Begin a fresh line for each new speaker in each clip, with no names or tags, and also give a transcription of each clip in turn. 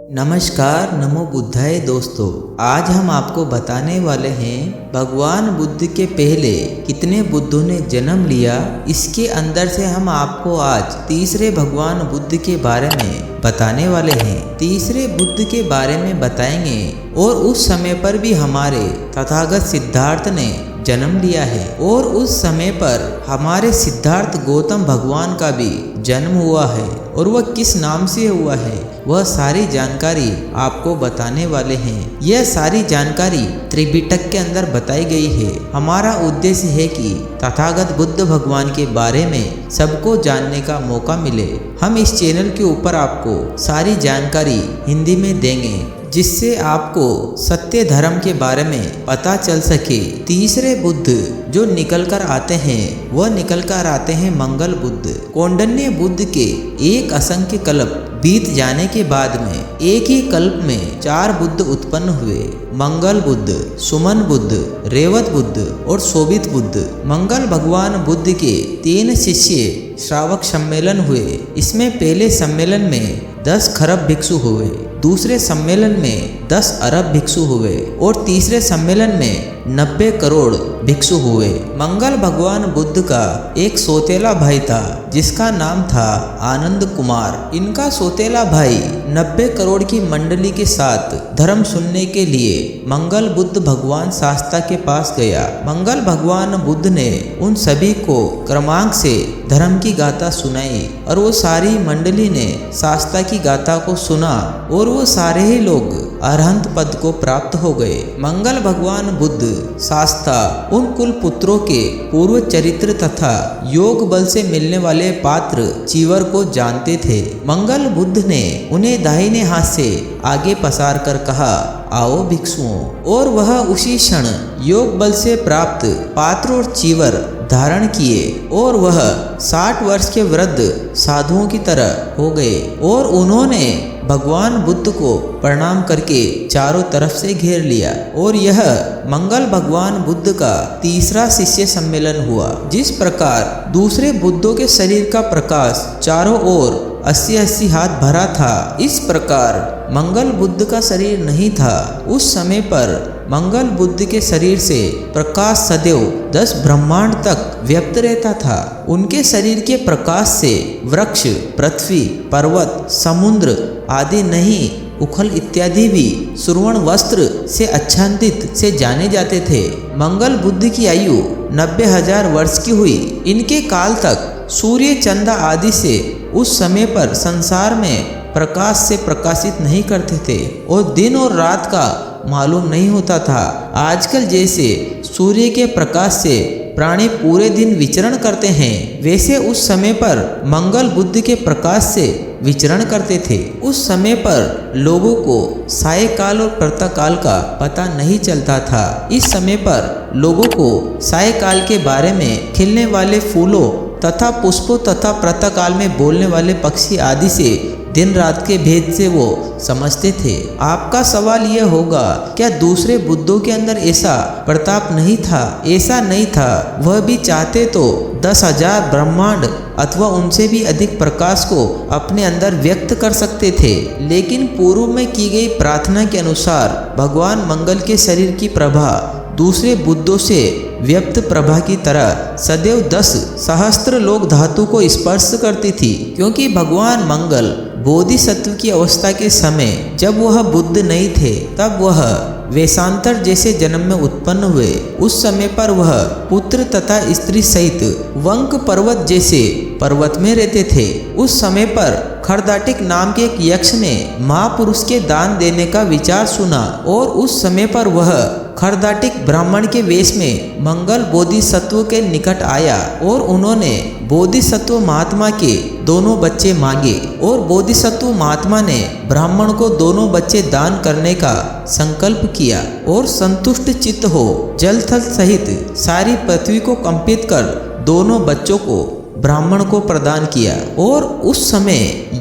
नमस्कार, नमो बुद्धाय दोस्तों। आज हम आपको बताने वाले हैं भगवान बुद्ध के पहले कितने बुद्धों ने जन्म लिया। इसके अंदर से हम आपको आज तीसरे भगवान बुद्ध के बारे में बताने वाले हैं। तीसरे बुद्ध के बारे में बताएंगे और उस समय पर भी हमारे तथागत सिद्धार्थ ने जन्म लिया है और उस समय पर हमारे सिद्धार्थ गौतम भगवान का भी जन्म हुआ है और वह किस नाम से हुआ है, वह सारी जानकारी आपको बताने वाले हैं। यह सारी जानकारी त्रिपिटक के अंदर बताई गई है। हमारा उद्देश्य है कि तथागत बुद्ध भगवान के बारे में सबको जानने का मौका मिले। हम इस चैनल के ऊपर आपको सारी जानकारी हिंदी में देंगे जिससे आपको सत्य धर्म के बारे में पता चल सके। तीसरे बुद्ध जो निकल कर आते हैं वह निकल कर आते हैं मंगल बुद्ध। कौंडिन्य बुद्ध के एक असंख्य कल्प बीत जाने के बाद में एक ही कल्प में 4 बुद्ध उत्पन्न हुए। मंगल बुद्ध, सुमन बुद्ध, रेवत बुद्ध और शोभित बुद्ध। मंगल भगवान बुद्ध के 3 शिष्य श्रावक सम्मेलन हुए। इसमें पहले सम्मेलन में 10 खरब भिक्षु हुए, दूसरे सम्मेलन में 10 अरब भिक्षु हुए और तीसरे सम्मेलन में 90 करोड़ भिक्षु हुए। मंगल भगवान बुद्ध का एक सौतेला भाई था जिसका नाम था आनंद कुमार। इनका सौतेला भाई 90 करोड़ की मंडली के साथ धर्म सुनने के लिए मंगल बुद्ध भगवान शास्ता के पास गया। मंगल भगवान बुद्ध ने उन सभी को क्रमांक से धर्म की गाथा सुनाई और वो सारी मंडली ने शास्ता की गाथा को सुना और वो सारे ही लोग अरहंत पद को प्राप्त हो गए। मंगल भगवान बुद्ध शास्ता उन कुल पुत्रों के पूर्व चरित्र तथा योग बल से मिलने वाले पात्र चीवर को जानते थे। मंगल बुद्ध ने उन्हें दाहिने हाथ से आगे पसार कर कहा, आओ भिक्षुओं, और वह उसी क्षण योग बल से प्राप्त पात्र और चीवर धारण किए और वह 60 वर्ष के वृद्ध साधुओं की तरह हो गए और उन्होंने भगवान बुद्ध को प्रणाम करके चारों तरफ से घेर लिया। और यह मंगल भगवान बुद्ध का तीसरा शिष्य सम्मेलन हुआ। जिस प्रकार दूसरे बुद्धों के शरीर का प्रकाश चारों ओर 80-80 हाथ भरा था, इस प्रकार मंगल बुद्ध का शरीर नहीं था। उस समय पर मंगल बुद्ध के शरीर से प्रकाश सदैव 10 ब्रह्मांड तक व्यक्त रहता था। उनके शरीर के प्रकाश से वृक्ष, पृथ्वी, पर्वत, समुद्र आदि नहीं, उखल इत्यादि भी सुवर्ण वस्त्र से आच्छादित से जाने जाते थे। मंगल बुद्ध की आयु 90,000 वर्ष की हुई। इनके काल तक सूर्य, चंद्र आदि से उस समय पर संसार में प्रकाश से प्रकाशित नहीं करते थे और दिन और रात का मालूम नहीं होता था। आजकल जैसे सूर्य के प्रकाश से प्राणी पूरे दिन विचरण करते हैं, वैसे उस समय पर मंगल बुद्ध के प्रकाश से विचरण करते थे। उस समय पर लोगों को सायकाल और प्रातःकाल का पता नहीं चलता था। इस समय पर लोगों को सायकाल के बारे में खिलने वाले फूलों तथा पुष्पों तथा प्रातःकाल में बोलने वाले पक्षी आदि से दिन रात के भेद से वो समझते थे। आपका सवाल यह होगा, क्या दूसरे बुद्धों के अंदर ऐसा प्रताप नहीं था? ऐसा नहीं था। वह भी चाहते तो 10,000 ब्रह्मांड अथवा उनसे भी अधिक प्रकाश को अपने अंदर व्यक्त कर सकते थे, लेकिन पूर्व में की गई प्रार्थना के अनुसार भगवान मंगल के शरीर की प्रभा दूसरे बुद्धों से व्यक्त प्रभा की तरह सदैव 10 सहस्त्र लोक धातु को स्पर्श करती थी, क्योंकि भगवान मंगल बोधिसत्व की अवस्था के समय जब वह बुद्ध नहीं थे, तब वह वेशांतर जैसे जन्म में उत्पन्न हुए। उस समय पर वह पुत्र तथा स्त्री सहित वंक पर्वत जैसे पर्वत में रहते थे। उस समय पर खरदाटिक नाम के एक यक्ष ने महापुरुष के दान देने का विचार सुना और उस समय पर वह खरदाटिक ब्राह्मण के वेश में मंगल बोधिसत्व के निकट आया और उन्होंने बोधिसत्व महात्मा के दोनों बच्चे मांगे और बोधिसत्व महात्मा ने ब्राह्मण को दोनों बच्चे दान करने का संकल्प किया और संतुष्ट चित्त हो जल थल सहित सारी पृथ्वी को कंपित कर दोनों बच्चों को ब्राह्मण को प्रदान किया। और उस समय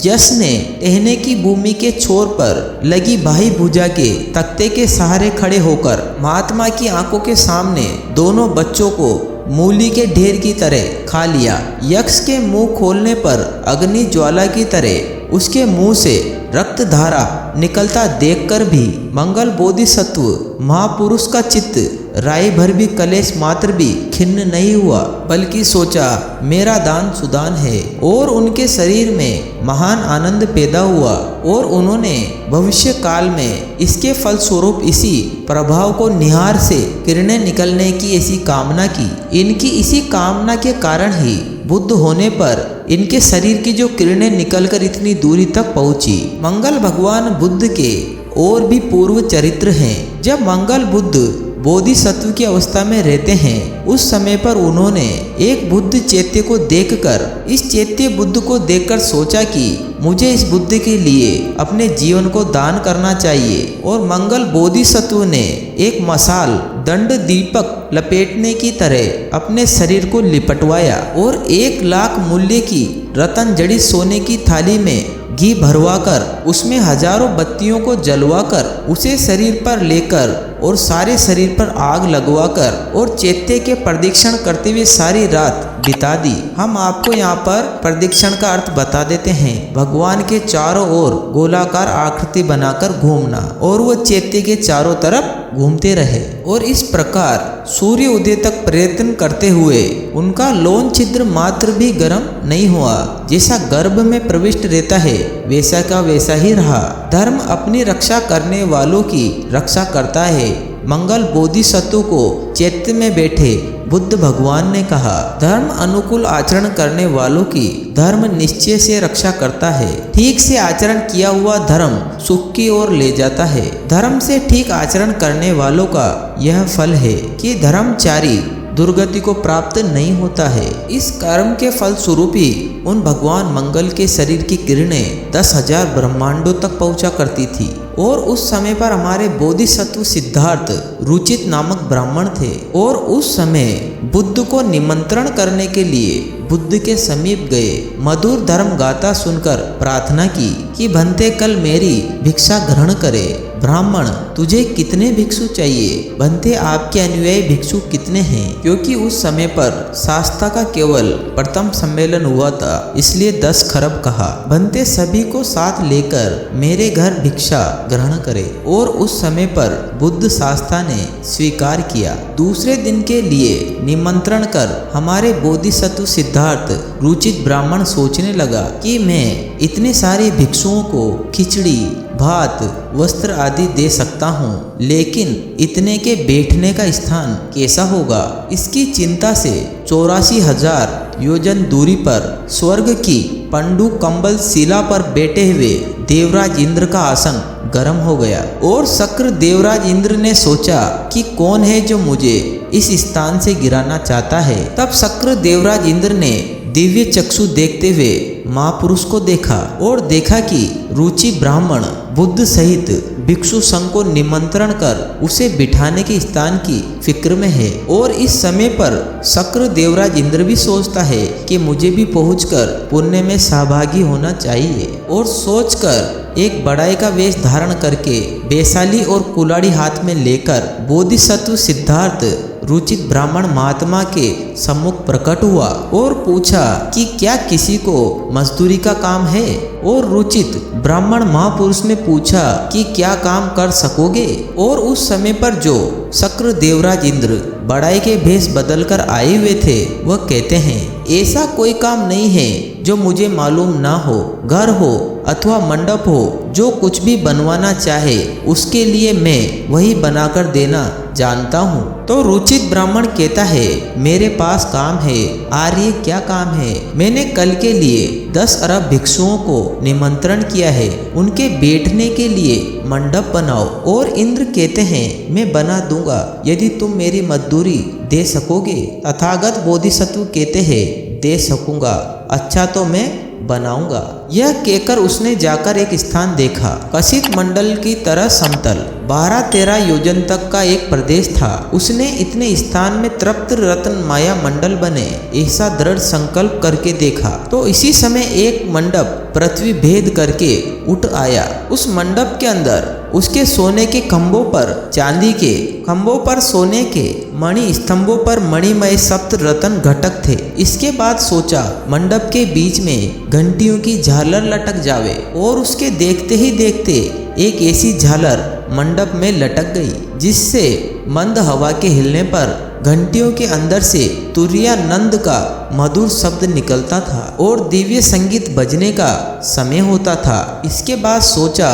यश ने टहने की भूमि के छोर पर लगी बाही भुजा के तख्ते के सहारे खड़े होकर महात्मा की आंखों के सामने दोनों बच्चों को मूली के ढेर की तरह खा लिया। यक्ष के मुंह खोलने पर अग्नि ज्वाला की तरह उसके मुंह से रक्त धारा निकलता देखकर भी मंगल बोधिसत्व महापुरुष का चित्त राय भर भी कलेश मात्र भी खिन्न नहीं हुआ, बल्कि सोचा मेरा दान सुदान है। और उनके शरीर में महान आनंद पैदा हुआ और उन्होंने भविष्य काल में इसके फलस्वरूप इसी प्रभाव को निहार से किरणें निकलने की ऐसी कामना की। इनकी इसी कामना के कारण ही बुद्ध होने पर इनके शरीर की जो किरणें निकलकर इतनी दूरी तक पहुंची। मंगल भगवान बुद्ध के और भी पूर्व चरित्र हैं। जब मंगल बुद्ध बोधिसत्व की अवस्था में रहते हैं, उस समय पर उन्होंने एक बुद्ध चैत्य को देखकर इस चैत्य बुद्ध को देखकर सोचा कि मुझे इस बुद्ध के लिए अपने जीवन को दान करना चाहिए। और मंगल बोधिसत्व ने एक मसाल दंड दीपक लपेटने की तरह अपने शरीर को लिपटवाया और 1 लाख मूल्य की रतन जड़ित सोने की थाली में घी भरवाकर उसमें हजारों बत्तियों को जलवाकर उसे शरीर पर लेकर और सारे शरीर पर आग लगवाकर और चैत्य के प्रदक्षिण करते हुए सारी रात बिता दी। हम आपको यहाँ पर प्रदक्षिण का अर्थ बता देते हैं। भगवान के चारों ओर गोलाकार आकृति बनाकर घूमना और वो चैत्य के चारों तरफ घूमते रहे और इस प्रकार सूर्य उदय तक प्रयत्न करते हुए उनका लोन छिद्र मात्र भी गर्म नहीं हुआ। जैसा गर्भ में प्रविष्ट रहता है वैसा का वैसा ही रहा। धर्म अपनी रक्षा करने वालों की रक्षा करता है। मंगल बोधिसत्व को चैत्य में बैठे बुद्ध भगवान ने कहा, धर्म अनुकूल आचरण करने वालों की धर्म निश्चय से रक्षा करता है। ठीक से आचरण किया हुआ धर्म सुख की ओर ले जाता है। धर्म से ठीक आचरण करने वालों का यह फल है कि धर्मचारी दुर्गति को प्राप्त नहीं होता है। इस कर्म के फल स्वरूप ही उन भगवान मंगल के शरीर की किरणें 10,000 ब्रह्मांडों तक पहुंचा करती थी। और उस समय पर हमारे बोधिसत्व सिद्धार्थ रुचित नामक ब्राह्मण थे और उस समय बुद्ध को निमंत्रण करने के लिए बुद्ध के समीप गए। मधुर धर्म गाथा सुनकर प्रार्थना की कि भंते कल मेरी भिक्षा ग्रहण करे। ब्राह्मण, तुझे कितने भिक्षु चाहिए? भंते, आपके अनुयायी भिक्षु कितने हैं? क्योंकि उस समय पर शास्त्रा का केवल प्रथम सम्मेलन हुआ था, इसलिए 10 खरब कहा। भंते, सभी को साथ लेकर मेरे घर भिक्षा ग्रहण करे। और उस समय पर बुद्ध शास्त्रा ने स्वीकार किया। दूसरे दिन के लिए निमंत्रण कर हमारे बोधिसत्व सिद्धार्थ रुचित ब्राह्मण सोचने लगा कि मैं इतने सारे भिक्षुओं को खिचड़ी, भात, वस्त्र आदि दे सकता हूँ, लेकिन इतने के बैठने का स्थान कैसा होगा? इसकी चिंता से 84,000 योजन दूरी पर स्वर्ग की पंडु कंबल शिला पर बैठे हुए देवराज इंद्र का आसन गर्म हो गया। और शक्र देवराज इंद्र ने सोचा कि कौन है जो मुझे इस स्थान से गिराना चाहता है। तब शक्र देवराज इंद्र ने दिव्य चक्षु देखते हुए महापुरुष को देखा और देखा कि रुचि ब्राह्मण बुद्ध सहित भिक्षु संघ को निमंत्रण कर उसे बिठाने के स्थान की फिक्र में है। और इस समय पर शक्र देवराज इंद्र भी सोचता है कि मुझे भी पहुंचकर पुण्य में सहभागी होना चाहिए। और सोचकर एक बड़ाई का वेश धारण करके वैशाली और कुलाड़ी हाथ में लेकर बोधिसत्व सिद्धार्थ रुचित ब्राह्मण महात्मा के सम्मुख प्रकट हुआ और पूछा कि क्या किसी को मजदूरी का काम है? और रुचित ब्राह्मण महापुरुष ने पूछा कि क्या काम कर सकोगे? और उस समय पर जो शक्र देवराज इंद्र बड़ाई के भेष बदलकर आए हुए थे वह कहते हैं, ऐसा कोई काम नहीं है जो मुझे मालूम ना हो। घर हो अथवा मंडप हो, जो कुछ भी बनवाना चाहे उसके लिए मैं वही बनाकर देना जानता हूँ। तो रुचित ब्राह्मण कहता है, मेरे पास काम है। आर्य, क्या काम है? मैंने कल के लिए 10 अरब भिक्षुओं को निमंत्रण किया है, उनके बैठने के लिए मंडप बनाओ। और इंद्र कहते हैं, मैं बना दूंगा यदि तुम मेरी मजदूरी दे सकोगे। तथागत बोधिसत्व कहते हैं, दे सकूंगा, अच्छा तो मैं बनाऊंगा। यह कहकर उसने जाकर एक स्थान देखा, कसित मंडल की तरह समतल 12-13 योजन तक का एक प्रदेश था। उसने इतने स्थान में तृप्त रत्न माया मंडल बने ऐसा दृढ़ संकल्प करके देखा। तो इसी समय एक मंडप पृथ्वी भेद करके उठ आया। उस मंडप के अंदर उसके सोने के खंभों पर चांदी के, खंभों पर सोने के, मणि स्तंभों पर मणिमय सप्त रत्न घटक थे। इसके बाद सोचा मंडप के बीच में घंटियों की झालर लटक जावे, और उसके देखते ही देखते एक ऐसी झालर मंडप में लटक गई जिससे मंद हवा के हिलने पर घंटियों के अंदर से तुर्यानंद का मधुर शब्द निकलता था और दिव्य संगीत बजने का समय होता था। इसके बाद सोचा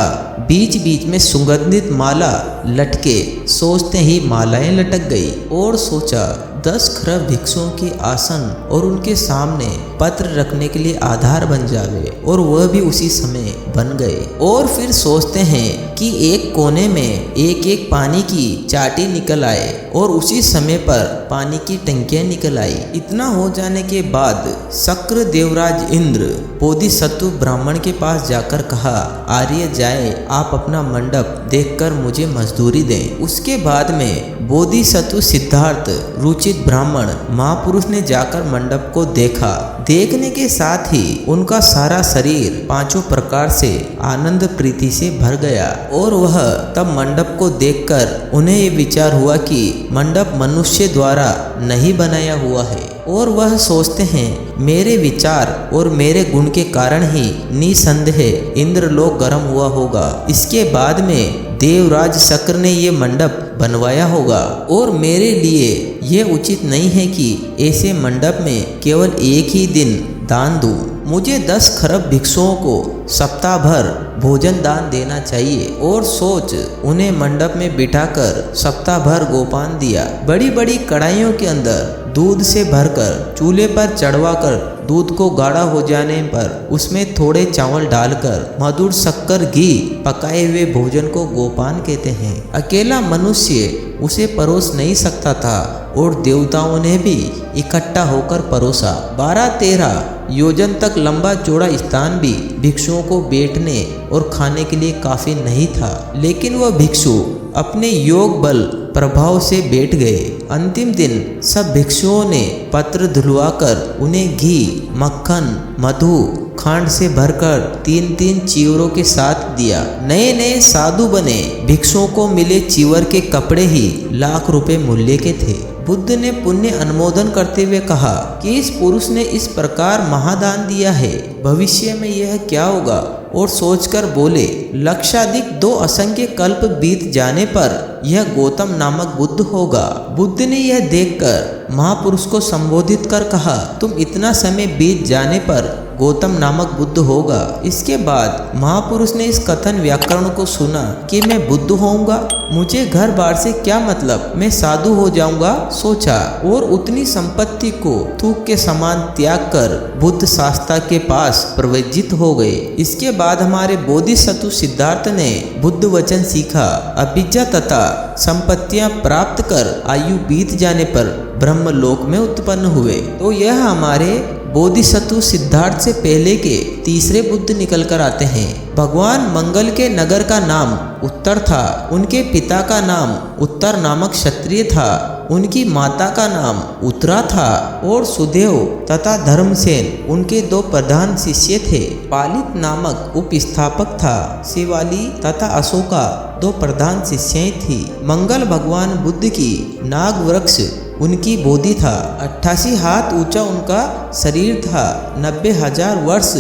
बीच बीच में सुगंधित माला लटके, सोचते ही मालाएं लटक गई, और सोचा 10 खरब भिक्षुओं के आसन और उनके सामने पत्र रखने के लिए आधार बन जावे, और वह भी उसी समय बन गए। और फिर सोचते हैं कि एक कोने में एक एक पानी की चाटी निकल आए, और उसी समय पर पानी की टंकियां निकल आई। इतना हो जाने के बाद शक्र देवराज इंद्र बोधिसत्व ब्राह्मण के पास जाकर कहा, आर्य जाए, आप अपना मंडप देखकर मुझे मजदूरी दें। उसके बाद में बोधिसत्व सिद्धार्थ रुचित ब्राह्मण महापुरुष ने जाकर मंडप को देखा। देखने के साथ ही उनका सारा शरीर पांचों प्रकार से आनंद प्रीति से भर गया, और वह तब मंडप को देखकर उन्हें ये विचार हुआ कि मंडप मनुष्य द्वारा नहीं बनाया हुआ है, और वह सोचते हैं मेरे विचार और मेरे गुण के कारण ही निसंदेह इंद्रलोक गर्म हुआ होगा। इसके बाद में देवराज शक्र ने ये मंडप बनवाया होगा, और मेरे लिए यह उचित नहीं है कि ऐसे मंडप में केवल एक ही दिन दान दूं। मुझे 10 खरब भिक्षुओं को सप्ताह भर भोजन दान देना चाहिए, और सोच उन्हें मंडप में बिठाकर सप्ताह भर गोपान दिया। बड़ी बड़ी कढ़ाइयों के अंदर दूध से भरकर चूल्हे पर चढ़वाकर दूध को गाढ़ा हो जाने पर उसमें थोड़े चावल डालकर मधुर शक्कर घी पकाए हुए भोजन को गोपान कहते हैं। अकेला मनुष्य उसे परोस नहीं सकता था, और देवताओं ने भी इकट्ठा होकर परोसा। 12-13 योजन तक लंबा चौड़ा स्थान भी भिक्षुओं को बैठने और खाने के लिए काफी नहीं था, लेकिन वह भिक्षु अपने योग बल प्रभाव से बैठ गए। अंतिम दिन सब भिक्षुओं ने पत्र धुलवाकर उन्हें घी, मक्खन, मधु, खांड से भरकर 3-3 चीवरों के साथ दिया। नए नए साधु बने भिक्षुओं को मिले चीवर के कपड़े ही लाख रुपए मूल्य के थे। बुद्ध ने पुण्य अनुमोदन करते हुए कहा कि इस पुरुष ने इस प्रकार महादान दिया है, भविष्य में यह क्या होगा, और सोचकर बोले, लक्षाधिक 2 असंख्य कल्प बीत जाने पर यह गौतम नामक बुद्ध होगा। बुद्ध ने यह देखकर महापुरुष को संबोधित कर कहा, तुम इतना समय बीत जाने पर गौतम नामक बुद्ध होगा। इसके बाद महापुरुष ने इस कथन व्याकरण को सुना कि मैं बुद्ध होऊंगा, मुझे घर बार से क्या मतलब, मैं साधु हो जाऊंगा, सोचा, और उतनी संपत्ति को थूक के समान त्याग कर बुद्ध शास्त्रा के पास प्रवजित हो गए। इसके बाद हमारे बोधिसत्व सिद्धार्थ ने बुद्ध वचन सीखा, अभिज्ञा तथा संपत्तियां प्राप्त कर आयु बीत जाने पर ब्रह्मलोक में उत्पन्न हुए। तो यह हमारे बोधिसत्व सिद्धार्थ से पहले के तीसरे बुद्ध निकल कर आते हैं। भगवान मंगल के नगर का नाम उत्तर था, उनके पिता का नाम उत्तर नामक क्षत्रिय था, उनकी माता का नाम उत्तरा था, और सुदेव तथा धर्मसेन उनके 2 प्रधान शिष्य थे। पालित नामक उपस्थापक था, शिवाली तथा अशोका 2 प्रधान शिष्यें थी। मंगल भगवान बुद्ध की नाग वृक्ष उनकी बोधि था, 88 हाथ ऊंचा उनका शरीर था। 90,000 वर्ष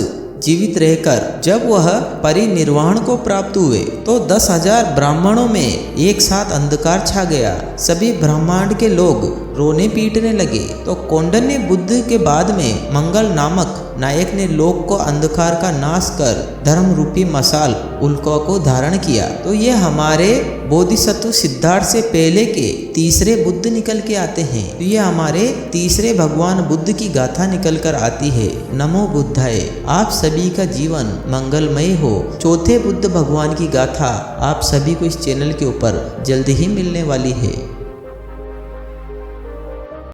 जीवित रहकर जब वह परिनिर्वाण को प्राप्त हुए तो 10,000 ब्राह्मणों में एक साथ अंधकार छा गया। सभी ब्रह्मांड के लोग रोने पीटने लगे। तो कौंडिन्य बुद्ध के बाद में मंगल नामक नायक ने लोक को अंधकार का नाश कर धर्म रूपी मशाल उल्का को धारण किया। तो ये हमारे बोधिसत्व सिद्धार्थ से पहले के तीसरे बुद्ध निकल के आते हैं। तो ये हमारे तीसरे भगवान बुद्ध की गाथा निकल कर आती है। नमो बुद्धाय। आप सभी का जीवन मंगलमय हो। चौथे बुद्ध भगवान की गाथा आप सभी को इस चैनल के ऊपर जल्द ही मिलने वाली है।